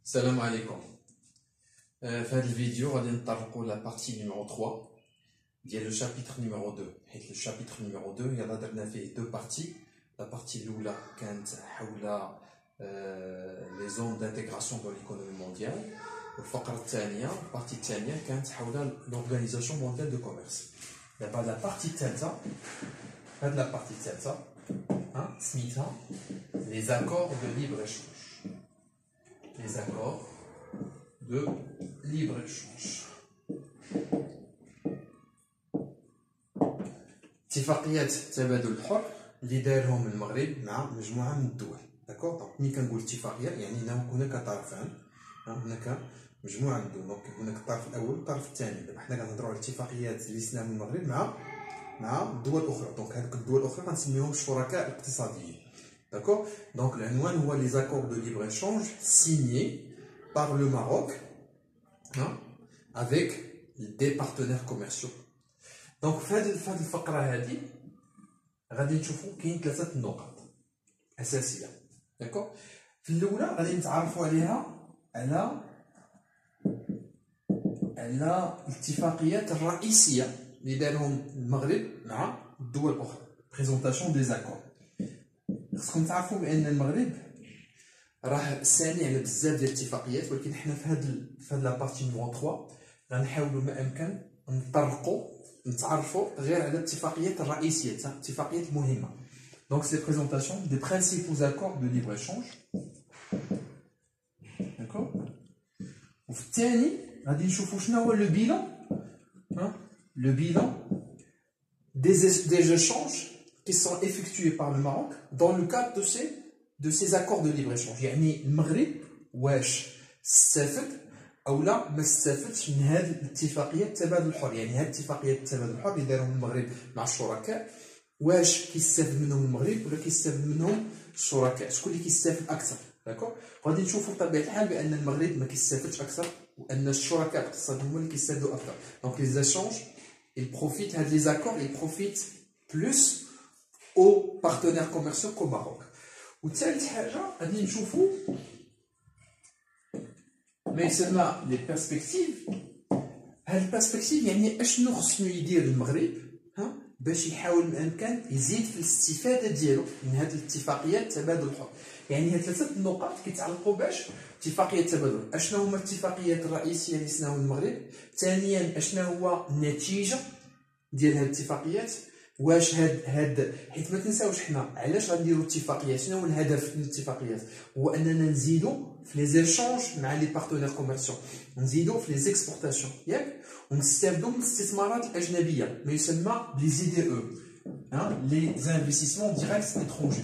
Salam alaikum. Dans cette vidéo, on va entrer la partie numéro 3 le chapitre numéro 2. Le chapitre numéro 2, il y a deux parties. La partie l'oula كانت حول les zones d'intégration dans l'économie mondiale. والفقرة الثانية, la partie الثانية كانت حول l'organisation mondiale de commerce. D'abord la partie الثالثة, la partie الثالثة, سميتها les accords de libre-échange. Les accords de libre-échange. اتفاقيات تبادل الحر اللي دارهم المغرب مع مجموعه من الدول. داكور؟ دونك ملي كنقول اتفاقيه يعني هناك طرفان، هناك مجموعه من الدول. دونك هناك الطرف الاول والطرف الثاني. دابا حنا كنهضروا على الاتفاقيات اللي سناهم المغرب مع دول اخرى. دونك هذوك الدول الاخرى كنسميوهم الشركاء الاقتصاديين. D'accord? Donc, l'annuel voit les accords de libre-échange signés par le Maroc avec des partenaires commerciaux. Donc, في هذه الفقرة هذه غادي نشوفوا كاين ثلاثة نقط أساسية. d'accord؟ في الأولى غادي نتعرفوا عليها على الاتفاقيات الرئيسية اللي دارهم المغرب مع الدول الأخرى. présentation des accords. خصكم تعرفوا بان المغرب راه ساني على بزاف ديال الاتفاقيات، ولكن حنا في هاد لابارتي نيميرو 3 غنحاولوا ما امكن نتعرفوا غير على الاتفاقيات الرئيسيه، الاتفاقيات المهمه. دونك سي بريزونطاسيون دي برينسيبوز اكور دو ليبر ايشانج. داكور؟ وفي الثاني غادي نشوفوا شنو هو لو bilan des échanges qui sont effectués par le Maroc dans le cadre de ces accords de libre-échange. يعني المغرب واش استفد او لا ما استفدش من هذه الاتفاقيات التبادل الحر. يعني هذه الاتفاقيات التبادل الحر اللي دارهم المغرب مع الشركاء، واش كيستافد منهم المغرب ولا كيستافد منهم الشركاء؟ شكون اللي كيستافد اكثر؟ داكور؟ غادي نشوفوا بطبيعه الحال بان المغرب ما كيستافدش اكثر وان الشركاء الاقتصاديين هما اللي كيستافدوا اكثر. دونك لي زاشونج بروفيت، هاد لي زاكور بروفيت بلوس aux partenaires commerciaux qu'au Maroc. وثالث حاجه غادي نشوفوا ما يسمى لي بيرسبكتيف. هاد البيرسبكتيف يعني اشنو خصو يدير المغرب باش يحاول بامكان يزيد في الاستفاده ديالو من هاد الاتفاقيات تبادل الحر. يعني هاد ثلاثه النقاط كيتعلقوا باش اتفاقيات التبادل. اشنو هما الاتفاقيات الرئيسيه اللي سناهم المغرب؟ ثانيا اشنو هو النتيجه ديال هاد الاتفاقيات؟ واش هاد حيت ما تنساوش حنا علاش غنديروا اتفاقيات؟ شنو هو الهدف من الاتفاقيات؟ هو اننا نزيدوا في لي زيشانج مع لي بارتنير كوميرسيون، نزيدوا في لي زيكسبورتاسيون ياك، ونستافدوا من الاستثمارات الاجنبيه ما يسمى بلي زي دي او، لي انفستيسمون ديريكت اترونجي.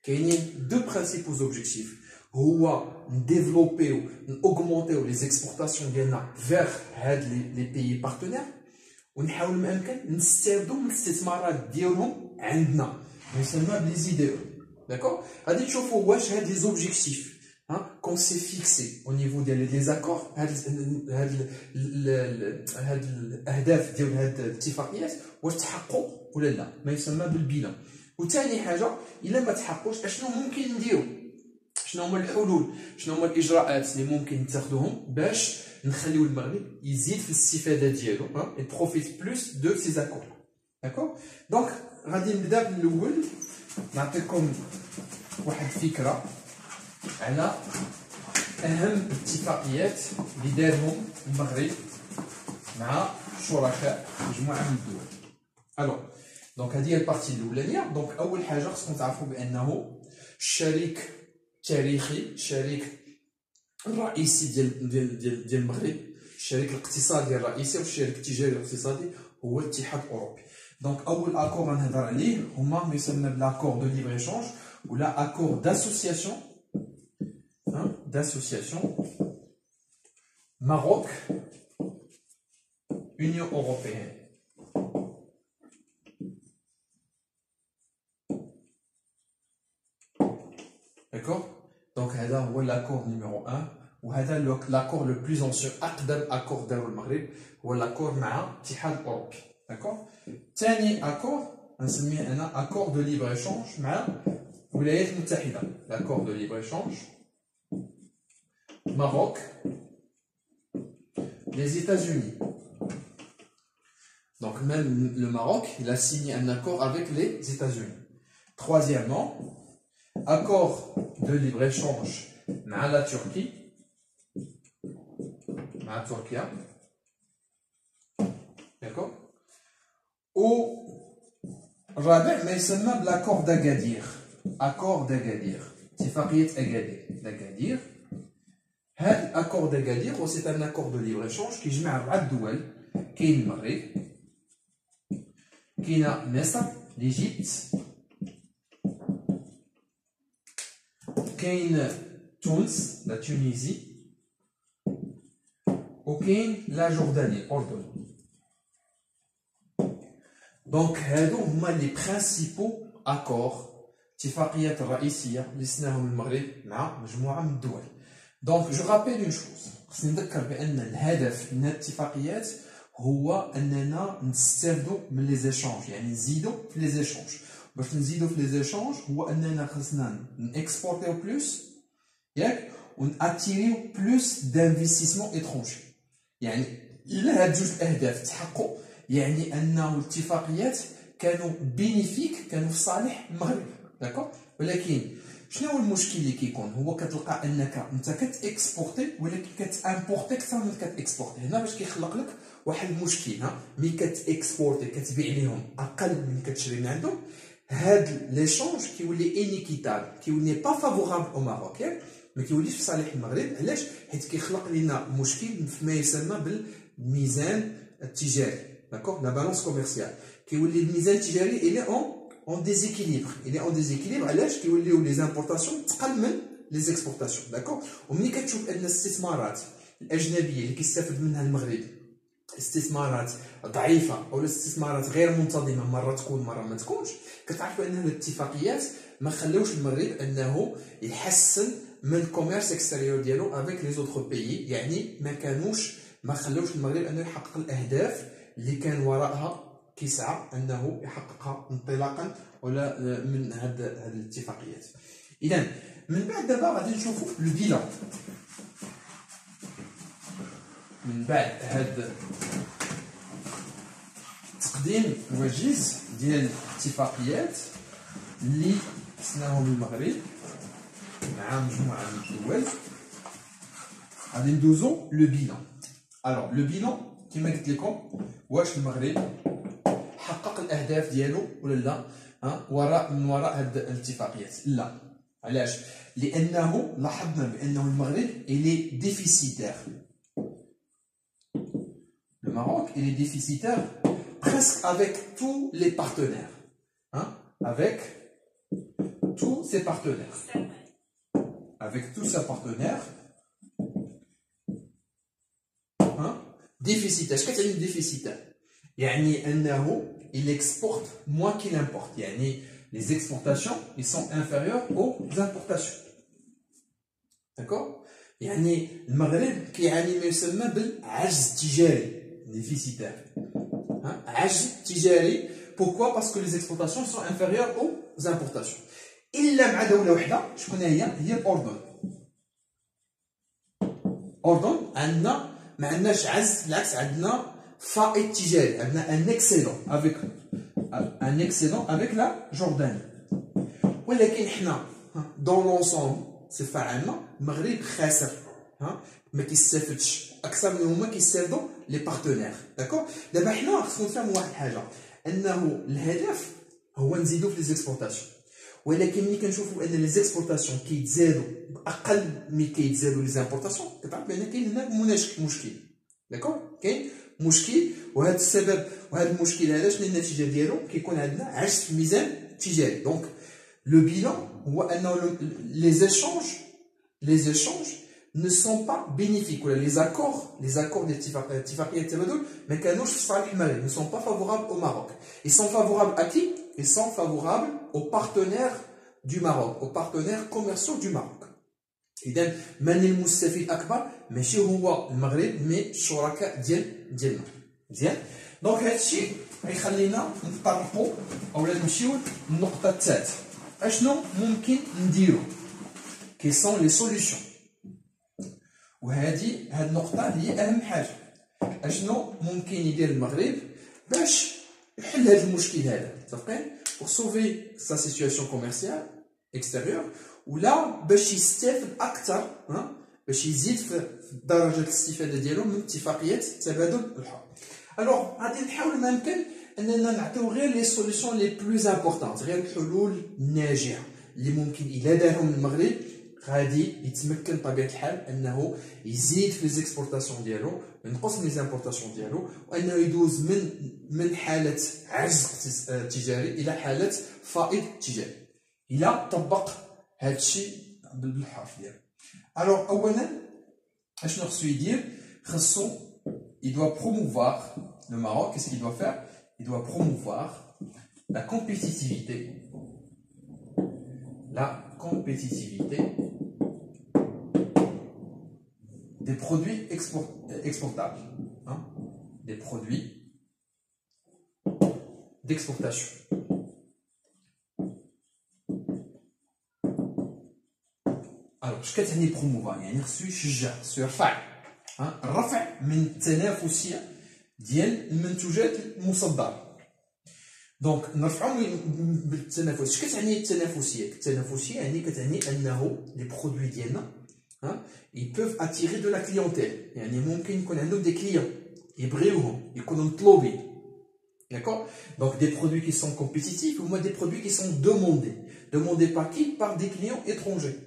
كاينين دو برينسيبوز اوبجيكتيف، هو نديفلوبيو نوغمونتيو لي زيكسبورتاسيون ديالنا فيغ هاد لي بيي بارتنير، ونحاول ما امكن نستافدوا من الاستثمارات ديالهم عندنا ما يسمى بلي زي دي او. داكور؟ غادي نشوفوا واش هاد لي زوبجيكتيف كون سي فيكسي او نيفو ديال لي زاكور، هاد الاهداف ديال هاد الاتفاقيات واش تحققوا ولا لا، ما يسمى بالبيلان. وثاني حاجه الا ما تحققوش اشنو ممكن نديروا، شنو هما الحلول، شنو هما الاجراءات اللي ممكن نتخذوهم باش نخليو المغرب يزيد في الاستفاده ديالو et profite plus de ces accords. d'accord؟ دونك غادي نبدا من الاول نعطيكم واحد الفكره على اهم الاتفاقيات اللي دارهم المغرب مع شركاء مجموعه من الدول. الو دونك هذه هي البارتي الاولانيه. دونك اول حاجه خصكم تعرفوا بانه الشريك التاريخي، الشريك الرئيسي ديال المغرب، الشريك الاقتصادي الرئيسي والشريك التجاري الاقتصادي هو الاتحاد الاوروبي. دونك اول اكور غنهضر عليه هما ما يسمى بالاكور دو ليبر ايشانج ولا اكور داسوسياسيون ماروك Union européenne. D'accord? Donc هذا هو l'accord numéro 1 وهذا l'accord le plus ancien. أقدم accord دارو المغرب هو l'accord مع الاتحاد الأوروبي. d'accord؟ ثاني accord غنسميه أنا accord de libre échange مع الولايات المتحدة. l'accord de libre échange Maroc, les États-Unis. Donc même le Maroc, il a signé un accord avec les États-Unis. Troisièmement, accord de libre-échange avec la Turquie. مع تركيا. D'accord. Au رابع ما يسمى بالaccord d'Agadir. Accord d'Agadir. اتفاقية d'Agadir. هذا l'accord d'Agadir c'est un accord de libre-échange qui يجمع 4 دول. كاين المغرب، كاينه مصر، ليجيبت، كاين تونس لا تونيزي، وكاين لا جورداني الاردن. دونك هادو هما لي برينسيبو اكور اتفاقيات الرئيسيه اللي سناهم المغرب مع مجموعه من الدول. دونك جو رابيل اون شوز، خصني نذكر بان الهدف من هاد الاتفاقيات هو اننا نستافدوا من لي زيشونج، يعني نزيدوا في لي زيشونج. باش نزيدوا في لي زيشونج هو اننا خصنا نكسبورتيو بلوس ياك وناتيريو بلوس دانفستيسمون اترونجي. يعني الا هاد جوج الاهداف تحققوا يعني انه الاتفاقيات كانوا بينيفيك، كانوا في صالح المغرب. داكور. ولكن شنو هو المشكل اللي كيكون؟ هو كتلقى انك انت كتاكسبورتي ولكن كتامبورتي اكثر من كتاكسبورتي. هنا باش كيخلق لك واحد المشكل. مي كتاكسبورتي كتبيع لهم اقل من كتشري من عندهم، هاد ليشونج كيولي انيكيتابل، كيولي با فافورابل او ماروك، ما كيوليش في صالح المغرب. علاش؟ حيت كيخلق لنا مشكل فيما يسمى بالميزان التجاري. داكور. لا بالونس كوميرسيال كيولي الميزان التجاري الي اون ديزيكيليبر. الي اون ديزيكيليبر علاش؟ كيوليو لي زامبورطاسيون تقل من لي زيكسبورطاسيون. داكور. وملي كتشوف ان الاستثمارات الاجنبيه اللي كيستافد منها المغرب استثمارات ضعيفه او الاستثمارات غير منتظمه، مره تكون مره ما تكونش، كتعرفوا ان الاتفاقيات ما خلوش المغرب انه يحسن من الكوميرس اكستيريور ديالو افيك لي زوتر بيي. يعني ما خلوش المغرب انه يحقق الاهداف اللي كان وراءها كيسعى انه يحققها انطلاقا ولا من هاد الاتفاقيات. اذا من بعد دابا غادي نشوفوا لو بيلان. من بعد هاد تقديم وجيز ديال الاتفاقيات اللي سناهم المغرب مع مجموعه من الدول، غادي ندوزو لو بيلان. الوغ لو بيلان كما قلت لكم، واش المغرب حقق الاهداف ديالو ولا لا من وراء هاد الاتفاقيات؟ لا. علاش؟ لانه لاحظنا بانه المغرب الي ديفيسيتير. Le Maroc il est déficitaire presque avec tous les partenaires, avec tous ses partenaires, déficitaire. اش كتعني déficitaire؟ يعني انه il exporte moins qu'il importe. يعني les exportations ils sont inférieures aux importations. d'accord. يعني المغرب كيعاني ما يسمى بالعجز التجاري، déficitaire. عجز تجاري. Pourquoi? Parce que les exportations sont inférieures aux importations. إلا مع دولة وحدة، شكون هي الأردن. الأردن عندنا ما عندناش عجز، بالعكس عندنا فائض تجاري، عندنا ان اكسيدون افيك لا جورداني. ولكن حنا دون لونسومبل صفة عامة المغرب خاسر، ما كيستافدش اكثر من هما كيستافدوا لي بارتنير. داكور. دابا حنا خصنا نفهموا واحد الحاجه، انه الهدف هو نزيدوا في لي زيكسبورطاسيون، ولكن ملي كنشوفوا ان لي زيكسبورطاسيون كيتزادوا باقل من كيتزادوا لي زامبورطاسيون، كتعرف بان كاين هنا مشكل. داكور. كاين مشكل، وهذا السبب وهذا المشكل هذا شنو النتيجه ديالو؟ كيكون عندنا عجز في الميزان التجاري. دونك لو بيلان هو انه لي échanges ne sont pas bénéfiques, ولا les accords d'اتفاقية التبادل ما كانوش في صالح المغرب، ne sont pas favorables au Maroc. Ils sont favorables à qui? Ils sont favorables aux partenaires du Maroc, aux partenaires commerciaux du Maroc. إذا من المستفيد الأكبر؟ ماشي هو المغرب، مي الشركاء ديالنا. مزيان. دونك هادشي غيخلينا نتطرقوا اولا نمشيو للنقطة الثالثة. اشنو ممكن نديرو؟ كي سون لي سوليسيون؟ هاد النقطة هي أهم حاجة. أشنو ممكن يدير المغرب باش يحل هاد المشكل هذا؟ متفقين؟ pour sauver sa situation commerciale extérieure ولا باش يستافد أكثر باش يزيد في درجة الاستفادة ديالو من اتفاقيات التبادل الحر. ألوغ غادي نحاول ما يمكن أننا نعطيو غير لي سوليسيون لي بلوز امبورطونت، غير الحلول الناجعة اللي ممكن إلا دارهم المغرب غادي يتمكن بطبيعة الحال أنه يزيد في ليزيكسبورتاسيون ديالو، ينقص من ليزامبورتاسيون ديالو، وأنه يدوز من حالة عجز تجاري إلى حالة فائض تجاري إلا طبق هذا الشيء بالحرف ديالو. ألوغ أولا أشنو خصو يدير؟ خصو il doit promouvoir le Maroc. Qu'est-ce qu'il doit faire? Il doit promouvoir la compétitivité des produits exportables, des produits d'exportation. Alors, اش كتعني promouvoir؟ يعني خصو يشجع، خصو يرفع الرفع من التنافسية ديال المنتوجات المصدرة. دونك نرفعو بالتنافس. اش كتعني التنافسية؟ التنافسية يعني كتعني أنه لي برودوي ديالنا ils peuvent attirer de la clientèle، يعني ممكن يكون عندهم دي كليون يبغيوهم يكونوا مطلوبين. D'accord? Donc des produits qui sont compétitifs ou des produits qui sont demandés. Demandés par qui? Par des clients étrangers.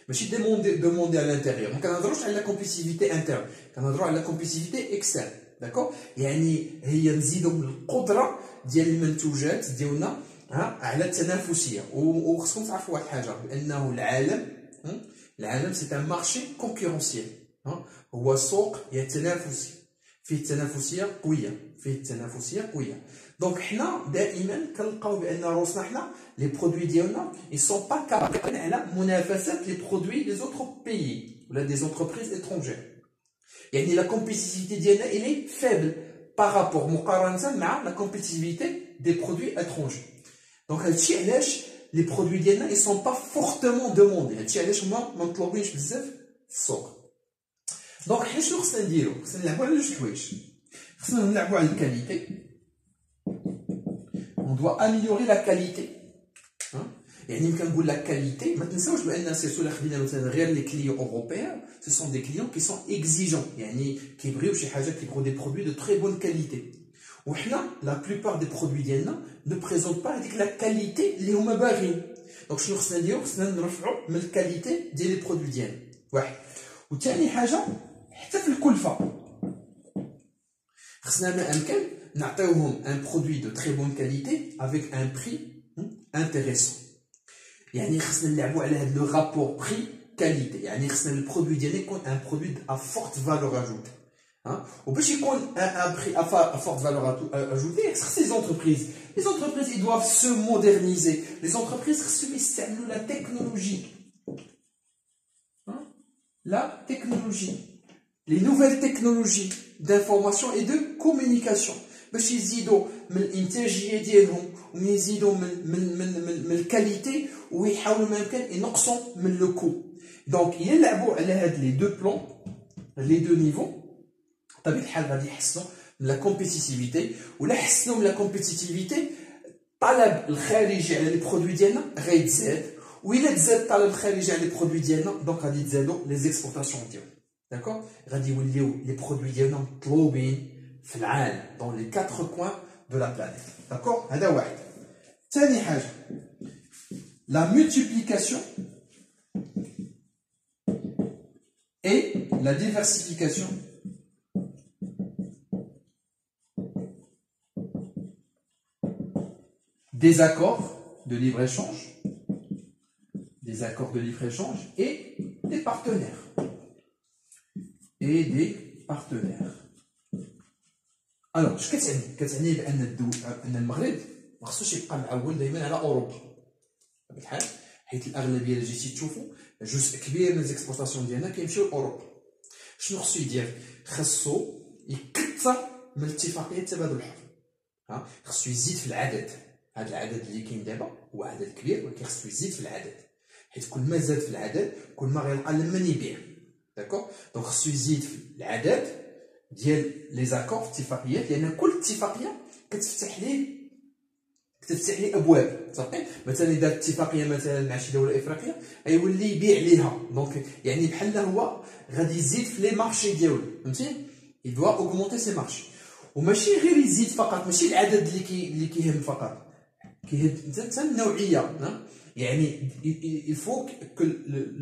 ماشي demandés à l'intérieur. ما كنهضروش على la compétitivité interne، كنهضروا على la compétitivité externe. D'accord? يعني هي نزيدوا من القدرة ديال المنتوجات ديالنا على التنافسية. وخصكم تعرفوا واحد الحاجة، بأنه العالم سي ان مارشي كونكورونسيال، هو سوق تنافسي، فيه التنافسية قوية. دونك حنا دائما كنلقاو بان روسنا حنا لي برودوي ديالنا ils sont pas capables على منافسة لي برودوي des autres pays ولا des entreprises étrangères. يعني la compétitivité ديالنا elle est faible par rapport مقارنة مع la compétitivité des produits étrangers. دونك هادشي علاش les produits ديالنا ils sont pas fortement demandés. هادشي علاش هما ما مطلوبينش بزاف في السوق. دونك حنا شنو خصنا نديرو؟ خصنا نلعبو على جوج حوايج. خصنا نلعبو على الكاليتي. on doit améliorer la qualité. يعني ملي كنقول la qualité ما تنساوش بان سيرتو الا خدينا مثلا غير لي كليون اوروبيان ce sont des clients qui sont exigeants، يعني كيبغيو شي حاجه، كيبغيو des produits de très bonne qualité. وحنا la plupart des produits ديالنا ne présentent pas هذيك la qualité اللي هما باغيين. دونك شنو خصنا نديرو؟ خصنا نرفعوا من الكاليتي ديال لي برودوي ديالنا، واحد. وثاني حاجه حتى في الكلفه خصنا ما امكن نعطيوهم ان برودوي دو تري بون كاليتي افيك ان بري انتريسون. يعني خصنا نلعبوا على هذا لو رابور بري كاليتي، يعني خصنا البرودوي ديالنا يكون ان برودوي ا فورت فالور اجوتي. وباش يكون un prix à forte valeur ajoutée, ces entreprises ils doivent se moderniser. Les entreprises خصهم la technologie, les nouvelles technologies d'information et de communication باش يزيدوا من الانتاجيه ديالهم ويزيدوا من الكاليتي ويحاولوا ما يمكن ينقصوا من لو كو. دونك يلعبوا على هاد لي دو بلون، لي دو نيفو. بطبيعة الحال غادي يحسنوا من لا كومبيتيتيفيتي، ولا حسنوا من لا كومبيتيتيفيتي الطلب الخارجي على لي برودوي ديالنا غيتزاد، وإلا تزاد الطلب الخارجي على لي برودوي ديالنا دونك غادي تزادوا لي زيكسبورتاسيون ديالنا. داكوغ؟ غادي يوليو لي برودوي ديالنا مطلوبين في العالم دون لي 4 كوان دو لا بلانيت. داكوغ؟ هذا واحد. ثاني حاجة لا مولتيبليكاسيون et la diversification des accords de libre-échange, et des partenaires. Alors, اش كتعني بان المغرب ما خصوش يبقى معول دائما على اوروبا بحال حيت الاغلبيه اللي جيتي تشوفوا جزء كبير من ليزيكسبورتاسيون ديالنا كيمشيو لاوروبا. شنو خصو يدير؟ خصو يكثر من اتفاقيه تبادل الحر. خصو يزيد في العدد. هذا العدد اللي كاين دابا هو عدد كبير، ولكن خصو يزيد في العدد، حيت كل ما زاد في العدد كل ما غيلقى لمن يبيع. داكوغ دونك خصو يزيد في العدد ديال لي زاكور في الاتفاقيات، لان كل اتفاقيه كتفتح ليه ابواب. صافي مثلا اذا اتفاقيه مثلا مع شي دوله افريقيه غيولي يبيع ليها، دونك يعني بحال هو غادي يزيد في لي مارشي ديالو، فهمتي؟ يدوا اوغمونتي سي مارشي، وماشي غير يزيد فقط، ماشي العدد اللي كيهم فقط، كيهم حتى النوعيه. يعني il faut que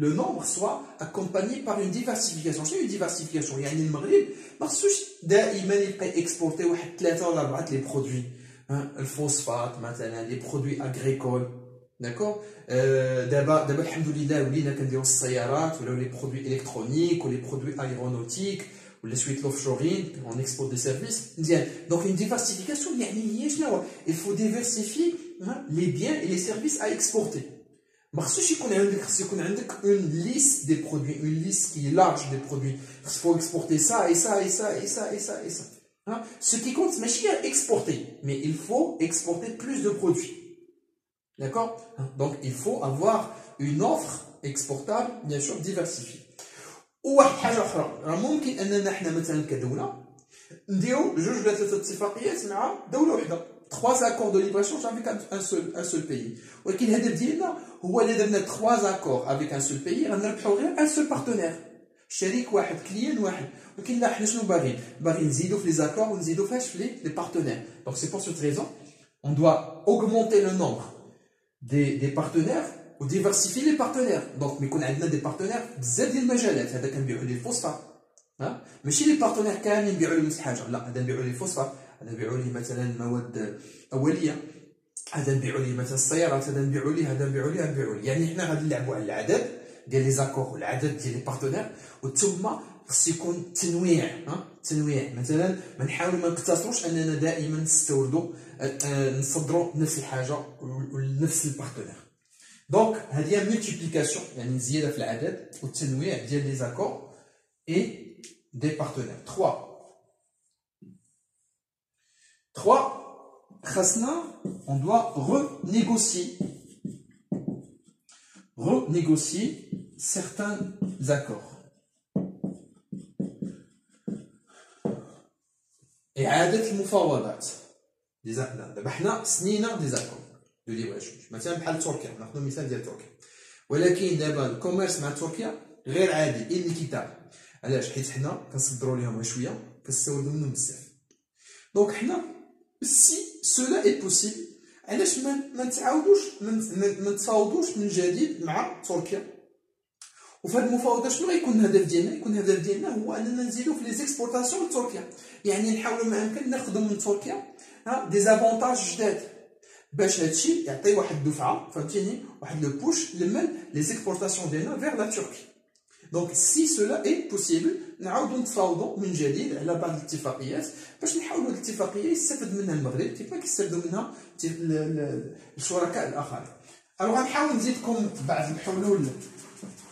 le nombre soit accompagné par une diversification. شنو هي diversification؟ يعني المغرب ما خصوش دائما يبقى اكسبورتي واحد 3 ولا 4 لي برودوي، الفوسفات مثلا، لي برودوي اغريكول، داكوغ. دابا الحمد لله ولينا كنديروا السيارات ولا لي برودوي الكترونيك ولي برودوي ايرونوتيك ولا شويه لوفشورين، اون اكسبورت دي سيرفيس مزيان. دونك une diversification يعني هي شنو؟ il faut diversifier les biens et les services à exporter. ما خصوش يكون عندك une liste des produits, une liste qui est large des produits. Il faut exporter ça et ça et ça et ça et ça et ça. Ce qui compte, c'est pas exporter, mais il faut exporter plus de produits. D'accord? Donc il faut avoir une offre exportable, bien sûr, diversifiée. وواحد حاجه اخرى، راه ممكن اننا حنا مثلا كدوله نديرو جوج ولا ثلاثه اتفاقيات مع دوله واحده، 3 accords de libre-échange avec un seul pays. ولكن الهدف ديالنا هو اللي درنا 3 accords avec un seul pays غنربحو غير un seul partenaire، شريك واحد، كليان واحد. ولكن لا، حنا شنو باغيين؟ باغيين نزيدو في لي زاكور ونزيدو فاش في لي بارتنير. دونك سي بور سيت ريزون on doit augmenter le nombre des partenaires و diversifier les partenaires. دونك ما يكون عندنا دي بارتنير بزاف ديال المجالات. هذا كنبيعو ليه الفوسفات، ماشي لي بارتنير كاملين نبيعو لهم نفس الحاجه، لا، هذا نبيعو ليه الفوسفات، هذا نبيعو ليه مثلا مواد اوليه، هذا نبيعو ليه مثلا السيارات، هذا نبيعو ليه، هذا نبيعو ليه، هذا نبيعو ليه. يعني حنا غادي نلعبوا على العدد ديال لي زاكور والعدد ديال لي بارتنير، وثم خص يكون تنويع. تنويع مثلا ما نحاولوا ما نقتصروش اننا دائما نستوردوا نصدروا نفس الحاجه ونفس البارتنير. دونك هذه هي ملتيبليكاسيون، يعني زياده في العدد والتنويع ديال لي زاكور اي دي بارتنير. 3 خاصنا on doit renégocier certains accords. إعادة المفاوضات. دابا حنا سنينا دي زاكور دو ليبر ايشونج، مثلا بحال تركيا، ناخذ المثال ديال تركيا، ولكن دابا الكوميرس مع تركيا غير عادي، إليكيتابل. علاش؟ حيت حنا كنصدروا لهم شويه، كنستوردوا منهم بزاف. دونك حنا سي سولا اي بوسيبل، علاش ما نتعاودوش ما نتفاوضوش من جديد مع تركيا؟ وفي هذه المفاوضات شنو غيكون الهدف ديالنا؟ يكون الهدف ديالنا هو اننا نزيدو في لي زيكسبورطاسيون لتركيا، يعني نحاولوا ما امكن ناخذوا من تركيا دي زافونتاج جداد، باش هادشي يعطي واحد الدفعه، فهمتيني، واحد لو بوش لمن لي زيكسبورطاسيون ديالنا فيغ لا تركي. دونك سي سولا اي بوسيبل نعاودو نتفاوضوا من جديد على بعض الاتفاقيات باش نحاولوا الاتفاقيه يستافد منها المغرب كيف ما كيستافدوا منها الشركاء الاخرين. الوغ غنحاول نزيدكم بعض الحلول،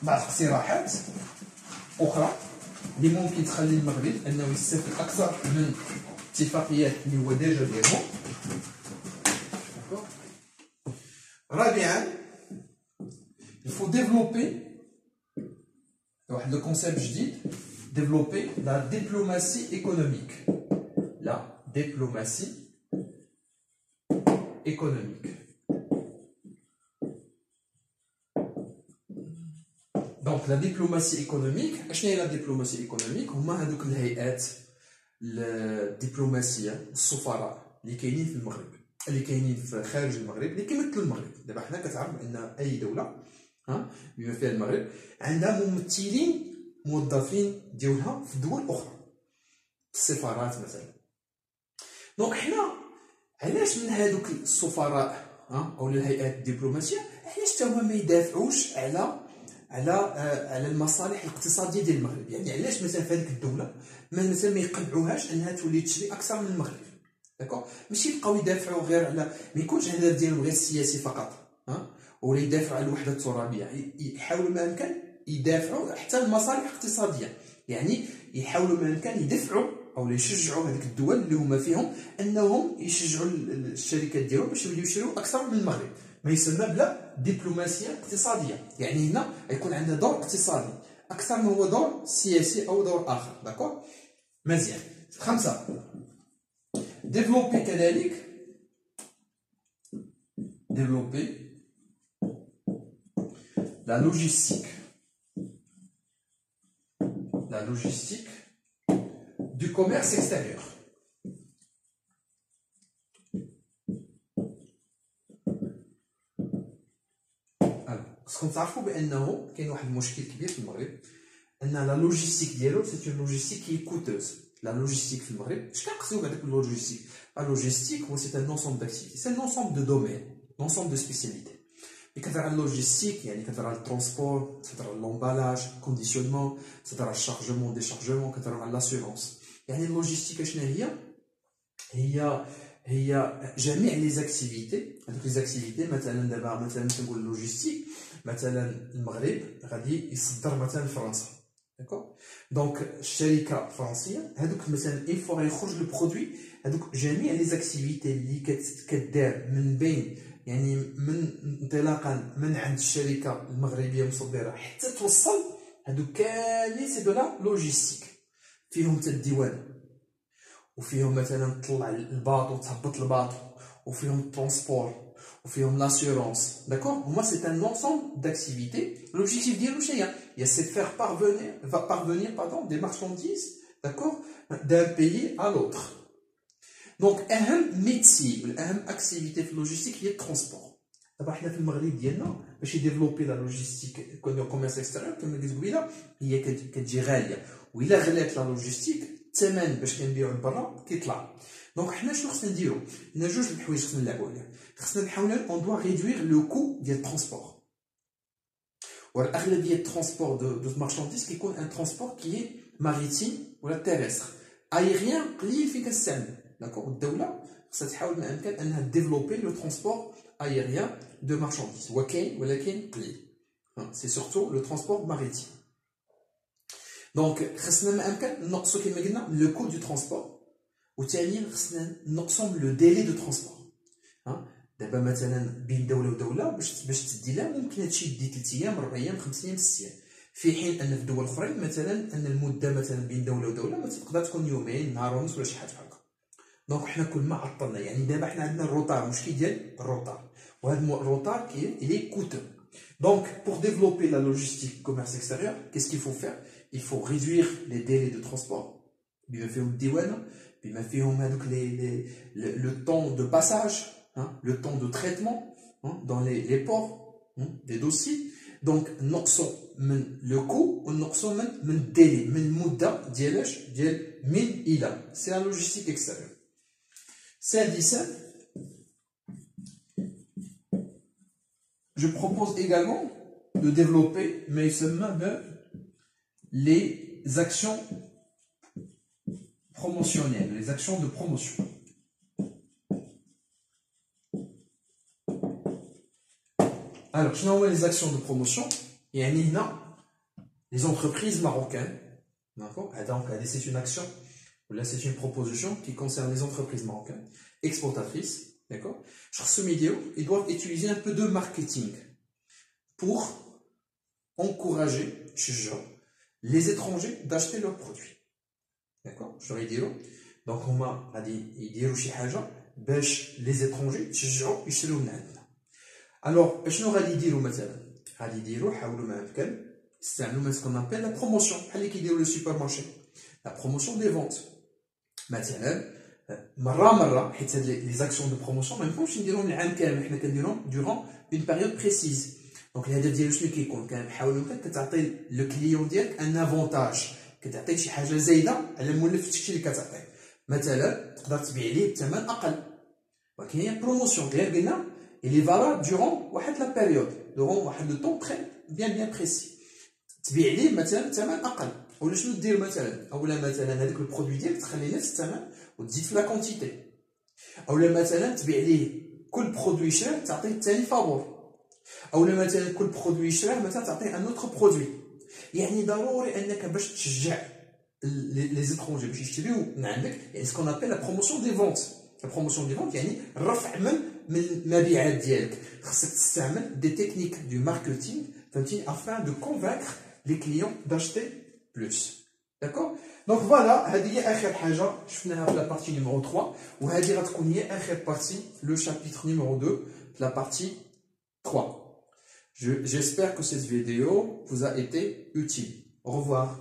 بعض الاقتراحات اخرى اللي ممكن تخلي المغرب انه يستافد اكثر من اتفاقيات اللي هو ديجا ديالهم. رابعا il faut développer واحد لو كونسيبت جديد، développer la diplomatie économique. La diplomatie économique. Donc la diplomatie économique، اشنو هي لا دبلوماسي ايكونوميك؟ هما هذوك الهيئات الدبلوماسيه، السفراء اللي كاينين في المغرب، اللي كاينين في خارج المغرب، اللي كيمثلوا المغرب. دابا حنا كتعرف ان اي دوله بما فيها المغرب عندها ممثلين موظفين ديالها في دول اخرى، السفارات مثلا. دونك حنا علاش من هذوك السفراء او الهيئات الدبلوماسيه علاش حتى هما ما يدافعوش على المصالح الاقتصاديه ديال المغرب؟ يعني علاش مثلا في هذيك الدوله مثلا ما يقنعوهاش انها تولي تشري اكثر من المغرب؟ داكوغ، ماشي يبقاو يدافعوا غير على، ما يكونش الهدف ديالهم غير السياسي فقط، ولا يدافعوا على الوحده الترابيه، يحاولوا ما امكن يدافعوا حتى المصالح الاقتصاديه، يعني يحاولوا ما امكن يدفعوا او يشجعوا هذيك الدول اللي هما فيهم انهم يشجعوا الشركات ديالهم باش يوليو يشريوا اكثر من المغرب، ما يسمى بلا دبلوماسيه اقتصاديه. يعني هنا يكون عندنا دور اقتصادي، اكثر من هو دور سياسي او دور اخر. داكور مزيان. 5 ديفلوبي كذلك ديفلوبي la logistique du commerce extérieur. خصكم تعرفوا بانه كاين واحد المشكل كبير في المغرب ان لا لوجيستيك ديالو سي اون لوجيستيك كي كوتوز. لا لوجيستيك في المغرب اش كنقصدو بهذاك اللوجيستيك؟ لا لوجيستيك هو سي ان انسومبل داكتيفيتي، سي ان انسومبل دو دومين، انسومبل دو سبيسياليتي. ملي كتهضر على اللوجيستيك يعني كتهضر على الترونسبور، كتهضر على لومبالاج، كونديسيونمون، كتهضر على الشارجمون ديشارجمون، كتهضر على لاسيورونس. يعني اللوجيستيك اشنا هي جميع لي زاكتيفيتي. هذوك لي زاكتيفيتي مثلا دابا مثلا تنقول اللوجيستيك مثلا المغرب غادي يصدر مثلا لفرنسا. داكور دونك الشركه الفرنسيه هذوك مثلا اي فوا غيخرج لو برودوي، هذوك جميع لي زاكتيفيتي اللي كدار من بين يعني من انطلاقا من عند الشركه المغربيه المصدره حتى توصل، هذوك كاملين سي دو لا لوجيستيك. فيهم حتى الديوان، وفيهم مثلا تطلع الباطو وتهبط الباطو، وفيهم الترونسبور، وفيهم لاسيورونس. داكور هما سي ان انسومبل داكتيفيتي. لوبجيكتيف ديالو شنو هي سي فير parvenir des marchandises d'accord d'un pays à l'autre. دونك اهم ميتي والاهم اكتيفيتي في اللوجيستيك هي الترونسبور. دابا حنا في المغرب ديالنا باش يديفلوبي لا لوجيستيك كوميرس اكستيريور كما قلت قبيله هي كتجي غاليه، وإلا غلات لا لوجيستيك الثمن باش كنبيعو لبرا كيطلع. دونك حنا شنو خصنا نديرو؟ عندنا جوج د الحوايج خصنا نلعبو عليهم. خصنا نحاولو اون دوا ريدوير لو كو ديال الترونسبور. والاغلبيه الترونسبور دو مارشانديز كيكون ان ترونسبور كي ماريتيم ولا تيريستر. ايريان قليل فين كنستعمل. داكور الدوله خصها تحاول ما امكن انها ديفلوبي لو ترونسبور aérien de marchandises. ولكن قليل. سي سورتو لو ترونسبور ماريتيم. دونك خصنا ما امكن نقصوا كما قلنا لو كو دو ترونسبور، وثانيا خصنا نقصوا لو ديلي دو ترونسبور. دابا مثلا بين دوله ودوله باش تدي لها ممكن هادشي يدي 3 ايام 4 ايام 5 ايام 6 ايام، في حين ان في دول اخرين مثلا ان المده مثلا بين دوله ودوله ما تقدر تكون يومين نهار ونص ولا شي حاجه بحال هكا. دونك حنا كل ما عطلنا يعني دابا حنا عندنا الروتار، مشكل ديال الروتار، وهذا الروتار il est coûteux. Donc pour développer la logistique commerce extérieur, qu'est-ce qu'il faut faire? Il faut réduire les délais de transport. بما فيهم الديوان، بما فيهم هذوك le temps de passage, le temps de traitement dans les ports des dossiers. Donc نقصوا من le coût ونقصوا من الديلي، من المده ديالاش ديال من الى. C'est la logistique extérieure. سادسا je propose également de développer les actions promotionnelles, les actions de promotion. Alors, je n'envoie les actions de promotion. Et les entreprises marocaines, d'accord? Donc, c'est une action, là, c'est une proposition qui concerne les entreprises marocaines exportatrices. D'accord? Sur ce vidéo, ils doivent utiliser un peu de marketing pour encourager les étrangers d'acheter leurs produits. D'accord? Je leur ai dit, donc on m'a dit, les étrangers يشتروا من عندنا. Alors, شنو غادي يديروا مثلا؟ غادي يديروا حاولوا ما يمكن يستعملوا ce qu'on appelle la promotion. بحال اللي كيديروا لو سوبر مارشي. La promotion des ventes. مثلا مره حيت هاد لي زاكسيون دو بروموسيون ما ينفعوش نديروهم العام كامل، حنا كنديروهم دورون اون بيريود بريسيز. دونك الهدف ديالو شنو كيكون؟ كنحاولوا كتعطي لو كليون ديالك ان افونتاج، كتعطيه شي حاجه زايده على مولف الشيء اللي كتعطيه. مثلا تقدر تبيع ليه بثمن اقل، ولكن هي بروموسيون غير قلنا اللي فالاب دورون واحد لا بيريود، دورون واحد لو طون تري بيان بريسي. تبيع ليه مثلا بثمن اقل. ولا شنو دير مثلا؟ اولا مثلا هذاك البرودوي ديالك تخلي نفس الثمن وتزيد في لا كونتيتي. اولا مثلا تبيع ليه كل برودوي شراه تعطيه الثاني فابور. اولا مثلا كل برودوي شراه مثلا تعطيه ان اوتر برودوي. يعني ضروري انك باش تشجع لي زيترونجي باش يشريو من عندك، يعني سكون ابل لا بروموسيون دي فونت. لا بروموسيون دي فونت يعني الرفع من المبيعات ديالك. خصك تستعمل دي تكنيك دو ماركتينغ فهمتيني افان دو كونفاكر les clients d'acheter plus. D'accord? Donc voilà, هذه هي آخر حاجة شفناها في la partie numéro 3 وهذه غتكون هي آخر partie, le chapitre numéro 2, la partie 3. J'espère que cette vidéo vous a été utile. Au revoir.